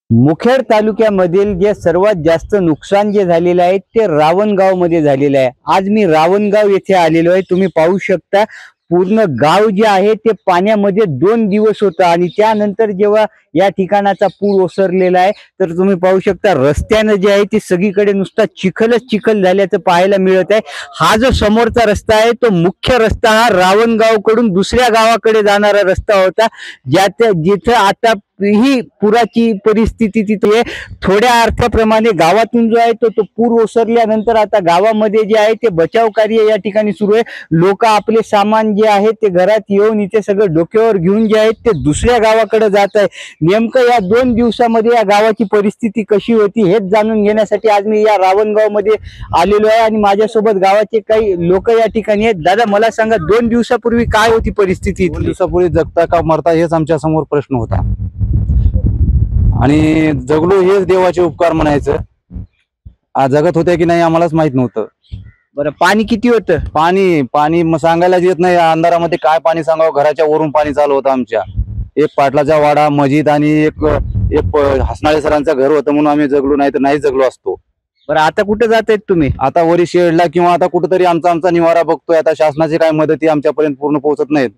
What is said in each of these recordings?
मुखेड तालुक्यामधील जे सर्वात जास्त नुकसान जे झालेलं आहे ते रावणगाव मध्ये झालेलं आहे। आज मी रावणगाव येथे आलेलो आहे। तुम्ही पाहू शकता पूर्ण गाव जे आहे ते पाण्यामध्ये 2 दिवस होतं आणि त्यानंतर जेव्हा या ठिकाणाचा पूर ओसरलेला आहे तर तुम्ही पाहू शकता रस्त्याने जे आहे ते सगळीकडे नुसता चिखलच चिखल झाल्याचं पाहायला मिळत आहे। हा जो समोरचा रस्ता आहे तो मुख्य रस्ता हा रावणगाव कडून दुसऱ्या गावाकडे जाणारा रस्ता होता, जिथे आता ही पुराची परिस्थिती तिथे थोड्या अर्थाप्रमाणे गावातून जो आहे तो पूर ओसरल्यानंतर आता गावामध्ये जे आहे ते बचाव कार्य या ठिकाणी सुरू आहे। लोक आपले सामान जे आहे ते घरात येऊन इथे सगळं डोक्यावर घेऊन जे आहेत ते दुसऱ्या गावाकडे जात आहे। नेमकं या 2 दिवसामध्ये या गावाची परिस्थिती कशी होती हेच जाणून घेण्यासाठी आज मी या रावणगाव मध्ये आलेलो आहे आणि माझ्यासोबत गावाचे काही लोक या ठिकाणी आहेत। दादा मला सांगा 2 दिवसापूर्वी काय होती परिस्थिती? 2 दिवसापूर्वी जगता का मरता हेच आमच्या समोर प्रश्न होता आणि जगलो हेच देवाचे उपकार म्हणायचं। आज जगत होते की नाही आम्हालाच माहित नव्हतं। बरं पाणी किती होतं? पाणी मग सांगायलाच येत नाही। अंधारामध्ये काय पाणी सांगावं, घराच्या वरून पाणी चालू होतं आमच्या। एक पाटलाचा वाडा, मस्जिद आणि एक हसनाळे सरांचं घर होतं म्हणून आम्ही जगलो, नाही तर नाही जगलो असतो। बरं आता कुठे जात आहेत तुम्ही? आता वरी शेडला किंवा आता कुठेतरी आमचा निवारा बघतोय। आता शासनाची काय मदती आमच्यापर्यंत पूर्ण पोहोचत नाहीत।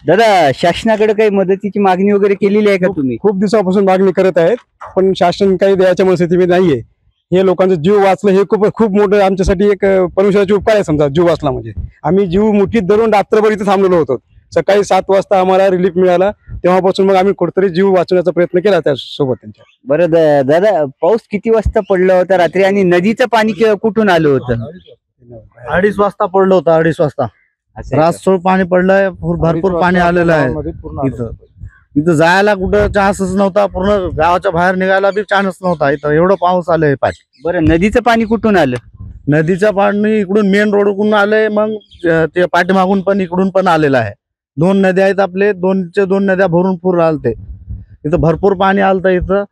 दादा शासनाकडे काही मदतीची मागणी वगैरे केलेली आहे का तुम्ही? खूप दिवसापासून मागणी करत आहेत पण शासन काही द्यायच्या मनस्थितीमध्ये नाहीये। हे लोकांचं जीव वाचलं हे खूप मोठं आमच्यासाठी एक परमेश्वराचे उपकार आहे। समजा जीव वाचला म्हणजे आम्ही जीव मुठीत धरून रात्रभर इथे थांबलेलो होतो। सकाळी 7 वाजता आम्हाला रिलीफ मिळाला, तेव्हापासून मग आम्ही कुठेतरी जीव वाचवण्याचा प्रयत्न केला त्यासोबत त्यांच्या। बरं दादा पाऊस किती वाजता पडला होता रात्री आणि नदीचं पाणी कुठून आलं होतं? 2:30 वाजता पडलं होतं। 2:30 वाजता रातसोड पाणी पडलंय, भरपूर पाणी आलेलं आहे। इथं जायला कुठं चान्सच नव्हता, पूर्ण गावाच्या बाहेर निघायला बी चान्स नव्हता। इथं एवढं पाऊस आलंय पाणी। बरं नदीचं पाणी कुठून आलं? नदीचं पाणी इकडून मेन रोडकडून आलंय, मग ते पाठीमागून पण इकडून पण आलेलं आहे। 2 नद्या आहेत आपले, 2 नद्या भरून पूर आलते। इथं भरपूर पाणी आलतं। इथं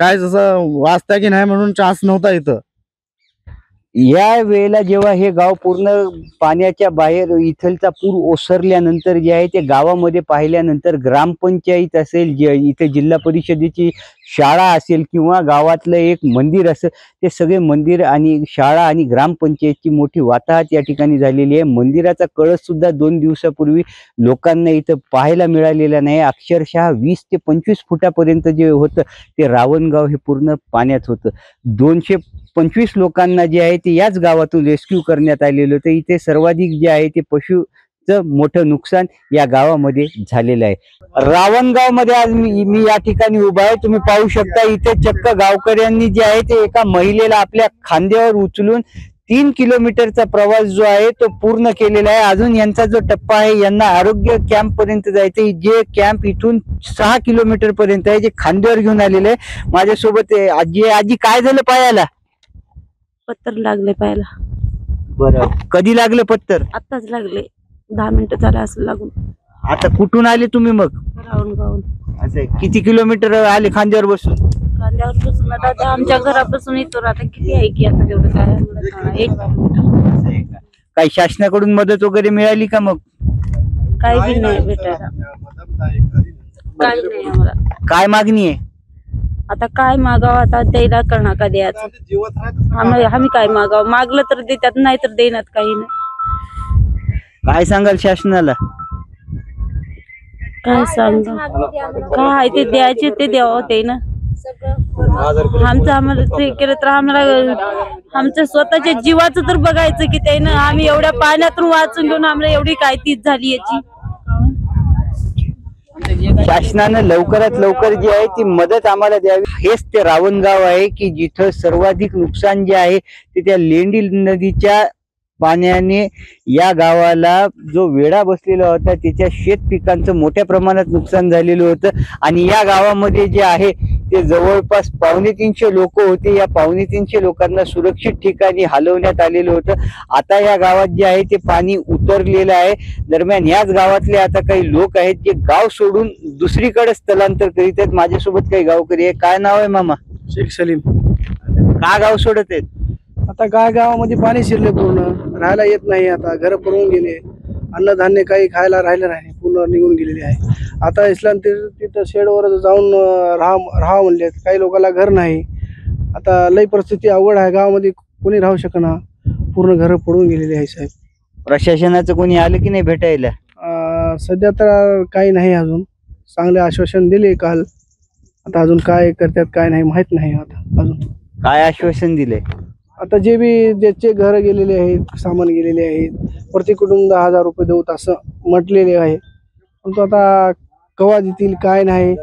काय जसं वाचता की नाही म्हणून चान्स नव्हता इथं। या वेळेला जेव्हा हे गाव पूर्ण पाण्याच्या बाहेर इथलचा पूर ओसरल्यानंतर जे आहे ते गावामध्ये पाहिल्यानंतर ग्रामपंचायत असेल, इथे जिल्हा परिषदेची शाळा असेल किंवा गावातलं एक मंदिर असेल, ते सगळे मंदिर आणि शाळा आणि ग्रामपंचायतची मोठी वाताहत या ठिकाणी झालेली आहे। मंदिराचा कळस सुद्धा 2 दिवसापूर्वी लोकांना इथं पाहायला मिळालेला नाही। अक्षरशः 20 ते 25 फुटापर्यंत जे होतं ते रावणगाव हे पूर्ण पाण्यात होतं। 225 लोकांना जे आहे ते याच गावातून रेस्क्यू करण्यात आलेलं होतं। इथे सर्वाधिक जे आहे ते पशुचं मोठं नुकसान या गावामध्ये झालेलं आहे। रावणगाव मध्ये आज मी या ठिकाणी उभा आहे। तुम्ही पाहू शकता इथे चक्क गावकऱ्यांनी जे आहे ते एका महिलेला आपल्या खांद्यावर उचलून 3 किलोमीटरचा प्रवास जो आहे तो पूर्ण केलेला आहे। अजून यांचा जो टप्पा आहे यांना आरोग्य कॅम्प पर्यंत जायचं, जे कॅम्प इथून 6 किलोमीटर पर्यंत आहे, जे खांद्यावर घेऊन आलेले आहे। माझ्यासोबत आजी काय झालं पायाला? पत्तर लागले पायाला। बरं कधी लागलं पत्तर? आताच लागले, 10 मिनिटं झाले असं लागून। आता कुठून आले तुम्ही मग? रावणगावून। असं किती किलोमीटर आले खांद्यावर बसून? कांद्यावर बसून आता आमच्या घरापासून इथं आता किती आहे की आता तेवढं काय मला सांगा, 1 किलोमीटर। काही शासनाकडून मदत वगैरे मिळाली का मग? काही बी नाही भेटायला, काही नाही आम्हाला। काय मागणी आहे आता काय मागावं, आता द्यायला कळणार का द्यायचं? आम्ही काय मागावं? मागलं तर देतात, नाही तर देण्यात काही नाही। काय सांगाल शासनाला? काय सांगा, काय ते द्यायचे ते द्यावं ते ना। आम्हाला ते केलं तर आमच्या स्वतःच्या जीवाचं तर बघायचं की ते ना। आम्ही एवढ्या पाण्यातून वाचून घेऊन आम्हाला एवढी काय तीच झाली याची। शासनानं लवकरात लवकर जी आहे ती मदत आम्हाला द्यावी। हेच ते रावणगाव आहे की जिथं सर्वाधिक नुकसान जे आहे ते त्या लेंडी नदीच्या पाण्याने या गावाला जो वेढा बसलेला होता त्याच्या शेत पिकांचं मोठ्या प्रमाणात नुकसान झालेलं होतं। आणि या गावामध्ये जे आहे ते जवळपास 250 लोक होते। या 250 लोकांना सुरक्षित ठिकाणी हलवण्यात आलेलं होतं। आता या गावात जे आहे ते पाणी उतरलेलं आहे। दरम्यान याच गावातले आता काही लोक आहेत जे गाव सोडून दुसरीकडे स्थलांतर करीत आहेत। माझ्यासोबत काही गावकरी आहे। काय नाव आहे मामा? शेख सलीम। का गाव सोडत आहेत? आता गावामध्ये पाणी शिरले, पूर्ण राहायला येत नाही। आता घर पळून गेले, अन्नधान्य काही खायला राहिलं नाही, पूर्ण निघून गेलेले आहे। आता इस्लाम तिथं शेडवर जाऊन राहा म्हणले. काही लोकांना घर नाही. आता लई परिस्थिती अवघड आहे. गावामध्ये कोणी राहू शकना. पूर्ण घरं पडून गेलेली आहे साहेब. प्रशासनाचं कोणी आलं की नाही भेटायला? सध्या तर काही नाही. अजून चांगले आश्वासन दिले काल. आता अजून काय करतात काय नाही माहित नाही. आता अजून काय आश्वासन दिलंय? आता जे बी ज्याचे घर गेलेले आहेत, सामान गेलेले आहेत, प्रति कुटुंब 10,000 रुपये देऊत असं म्हटलेले आहे. परंतु आता केव्हा देतील काय नाही.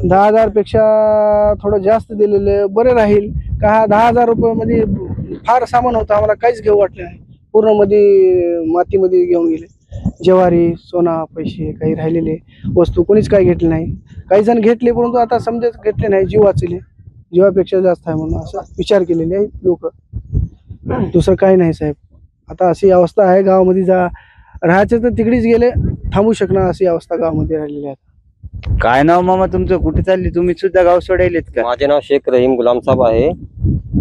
10,000 पेक्षा थोडं जास्त दिलेले बरे राहील का. 10,000 रुपयामध्ये फार सामान होतं. आम्हाला काहीच घेऊ वाटलं नाही. पूर्ण मध्ये मातीमध्ये घेऊन गेले. ज्वारी, सोना, पैसे काही राहिलेले वस्तू कोणीच काही घेतले नाही. काही जण घेतले परंतु आता समजा घेतले नाही. जीव वाचले. जीवापेक्षा जास्त आहे म्हणून असा विचार केलेले आहेत लोक. दुसरं काही नाही साहेब. आता अशी अवस्था आहे गावामध्ये. राहायचे तर तिकडेच गेले. थांबू शकणार अशी अवस्था गावामध्ये राहिलेली आहे. काय नाव मामा तुमचं? कुठे चालले तुम्ही? सुद्धा गाव सोडायलेत का? माझे नाव शेख रहीम गुलाम साहेब आहे.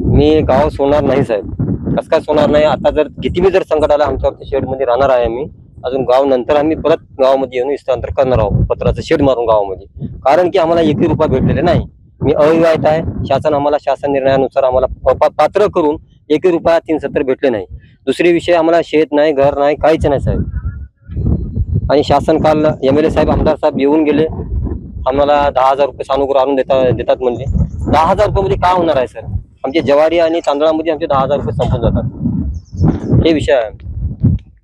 मी गाव सोडणार नाही साहेब. कसं काय सोडणार नाही. आता जर किती बी जर संकट आलं आमच्यावरती शेड मध्ये राहणार आहे आम्ही. अजून गाव नंतर आम्ही परत गावामध्ये येऊन स्थलांतर करणार आहोत पत्राचं शेड मारून गावामध्ये. कारण की आम्हाला 1 रुपया भेटलेले नाही. मी अविवाहित आहे. शासन निर्णयानुसार आम्हाला पात्र करून 1 रुपया 370 भेटले नाही. दुसरी विषय आम्हाला शेत नाही, घर नाही, काहीच नाही साहेब. आणि शासन काल MLA साहेब, आमदार साहेब येऊन गेले. आम्हाला 10,000 रुपये सानुग्रह आणून देतात म्हणजे. 10,000 रुपयामध्ये काय होणार आहे सर? आमचे ज्वारी आणि तांदळामध्ये आमचे 10,000 रुपये संपून जातात. हे विषय आहे.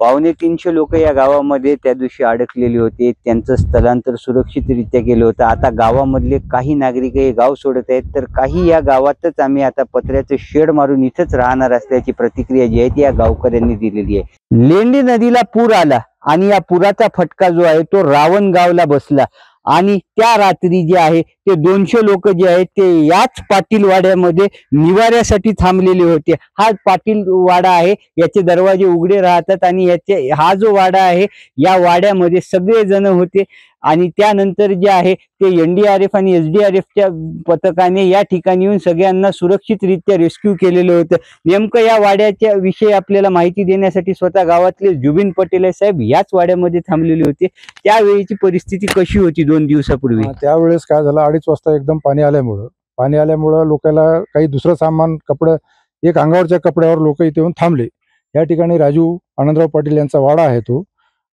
250-300 लोक या गावामध्ये त्या दिवशी अडकलेले होते. त्यांचं स्थलांतर सुरक्षितरित्या केलं होतं. आता गावामधले काही नागरिक हे गाव सोडत आहेत, तर काही या गावातच आम्ही आता पत्र्याचं शेड मारून इथंच राहणार असल्याची प्रतिक्रिया जी आहे ती या गावकऱ्यांनी दिलेली आहे. लेंडी नदीला पूर आला आणि या पुराचा फटका जो आहे तो रावण गावला बसला. आणि त्या रात्री जे आहे ते 200 लोक जे आहेत ते याच पाटील वाड्यामध्ये निवाऱ्यासाठी थांबलेले होते. हा पाटील वाडा आहे. याचे दरवाजे उघडे राहतात आणि हा जो वाडा आहे या वाड्यामध्ये सगळे जण होते. आणि त्यानंतर जे आहे ते NDRF आणि SDRFच्या पथकाने या ठिकाणी येऊन सगळ्यांना सुरक्षितरित्या रेस्क्यू केलेलं होतं. नेमकं या वाड्याच्या विषयी आपल्याला माहिती देण्यासाठी स्वतः गावातले जुबिन पटेल साहेब याच वाड्यामध्ये थांबलेले होते. त्यावेळीची परिस्थिती कशी होती 2 दिवसापूर्वी? त्यावेळेस काय झालं, 2:30 वाजता एकदम पाणी आल्यामुळं लोकांना काही दुसरं सामान, कपडे, एक अंगावरच्या कपड्यावर लोक इथे येऊन थांबले. या ठिकाणी राजू आनंदराव पाटील यांचा वाडा आहे तो.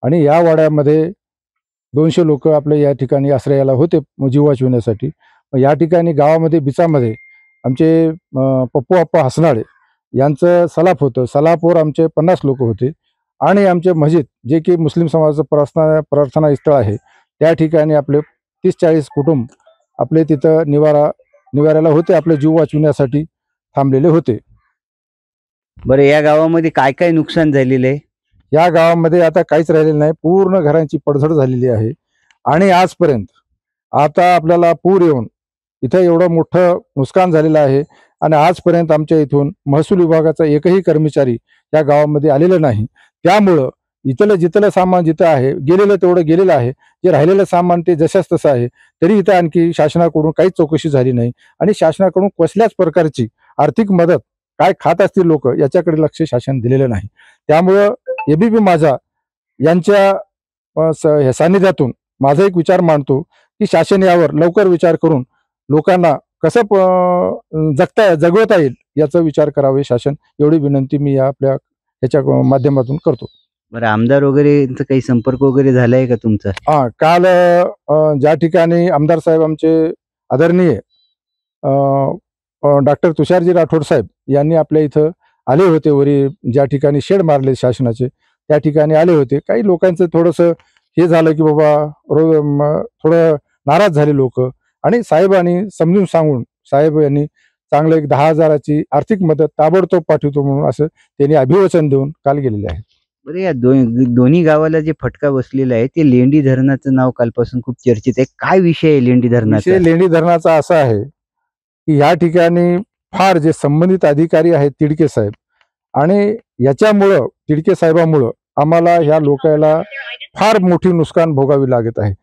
आणि या वाड्यामध्ये 200 लोक आपले या ठिकाणी आश्रयाला होते जीव वाचवण्यासाठी. या ठिकाणी गावामध्ये बिचामध्ये आमचे पप्पू आप्पा हसनाळे यांचं सलाफ होतं. सलाफवर आमचे 50 लोक होते. आणि आमचे मस्जिद, जे की मुस्लिम समाजाचं प्रार्थना स्थळ आहे, त्या ठिकाणी आपले 30-40 कुटुंब आपले तिथं निवाऱ्याला होते. आपले जीव वाचवण्यासाठी थांबलेले होते. बरं, या गावामध्ये काय काय नुकसान झालेलं आहे? या गावामध्ये आता काहीच राहिलेलं नाही. पूर्ण घरांची पडझड झालेली आहे. आणि आजपर्यंत आता आपल्याला पूर येऊन इथं एवढं मोठं नुकसान झालेलं आहे. आणि आजपर्यंत आमच्या इथून महसूल विभागाचा एकही कर्मचारी या गावामध्ये आलेला नाही. त्यामुळं जिथलं सामान जिथं आहे गेलेलं तेवढं गेलेलं आहे. जे राहिलेलं सामान ते जशाच तसं आहे. तरी इथं आणखी शासनाकडून काहीच चौकशी झाली नाही. आणि शासनाकडून कसल्याच प्रकारची आर्थिक मदत काय खात असतील लोक याच्याकडे लक्ष शासन दिलेलं नाही. त्यामुळं ABP माझा यांच्या सानिध्यातून माझा एक विचार मांडतो की शासन यावर लवकर विचार करून लोकांना कसं जगवता येईल याचा विचार करावे शासन. एवढी विनंती मी आपल्या ह्याच्या माध्यमातून करतो. बरं, आमदार वगैरे काही संपर्क वगैरे झालाय का तुमचा? काल ज्या ठिकाणी आमदार साहेब आमचे आदरणीय डॉक्टर तुषारजी राठोड साहेब यांनी आपल्या इथं आले होते. वरी ज्या ठिकाणी शेड मारले शासनाचे त्या ठिकाणी आले होते. काही लोकांचं थोडंसं हे झालं की बाबा थोडं नाराज झाले लोक. आणि साहेबांनी समजून सांगून साहेब यांनी चांगलं एक 10,000ची आर्थिक मदत ताबडतोब पाठवतो म्हणून असं त्यांनी अभिवचन देऊन काल गेलेले आहे. बरं, या दोन्ही गावाला जे फटका बसलेला आहे ते लेंडी धरणाचं नाव कालपासून खूप चर्चेत आहे. काय विषय आहे लेंडी धरणाचा? लेंडी धरणाचा असा आहे की या ठिकाणी फार जे संबंधित अधिकारी आहेत तिडके साहेब, आणि याच्यामुळं तिडके साहेबामुळं आम्हाला ह्या लोकांना फार मोठी नुकसान भोगावी लागत आहे.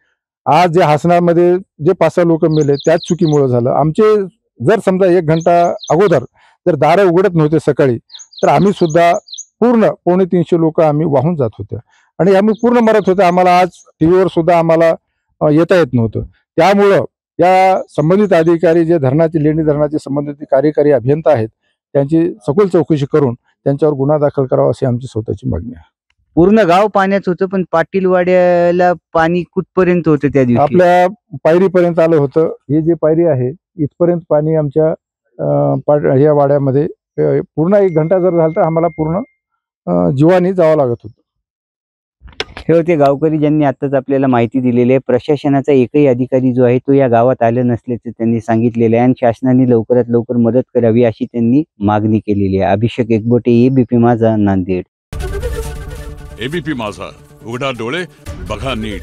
आज जे हसनामध्ये जे 5-6 लोक मेले त्याच चुकीमुळे झालं. आमचे जर समजा 1 घंटा अगोदर जर दारं उघडत नव्हते सकाळी तर आम्ही सुद्धा पूर्ण 250-300 लोक आम्ही वाहून जात होते आणि आम्ही पूर्ण मरत होते. आम्हाला आज टीव्हीवर सुद्धा आम्हाला येता येत नव्हतं. त्यामुळं या संबंधित अधिकारी जे धरणाचे लेंडी धरणाचे संबंधित कार्यकारी अभियंता आहेत त्यांची सखोल चौकशी करून त्यांच्यावर गुन्हा दाखल करावा अशी आमची स्वतःची मागणी आहे. पूर्ण गाव पाण्यात होतं, पण पाटीलवाड्याला पाणी कुठपर्यंत होतं त्या दिवशी? आपल्या पायरीपर्यंत आलं होतं. हे जे पायरी आहे इथपर्यंत पाणी आमच्या ह्या वाड्यामध्ये पूर्ण 1 घंटा जर झाला तर आम्हाला पूर्ण जीवानी जावं लागत होतं. हे होते गावकरी ज्यांनी आताच आपल्याला माहिती दिलेली आहे. प्रशासनाचा एकही अधिकारी जो आहे तो या गावात आले नसल्याचे त्यांनी सांगितलेले आहे आणि शासनाने लवकरात लवकर मदत करावी अशी त्यांनी मागणी केलेली आहे. अभिषेक एकबोटे, एबीपी माझा, नांदेड. एबीपी माझा, उघडा डोळे बघा नीट.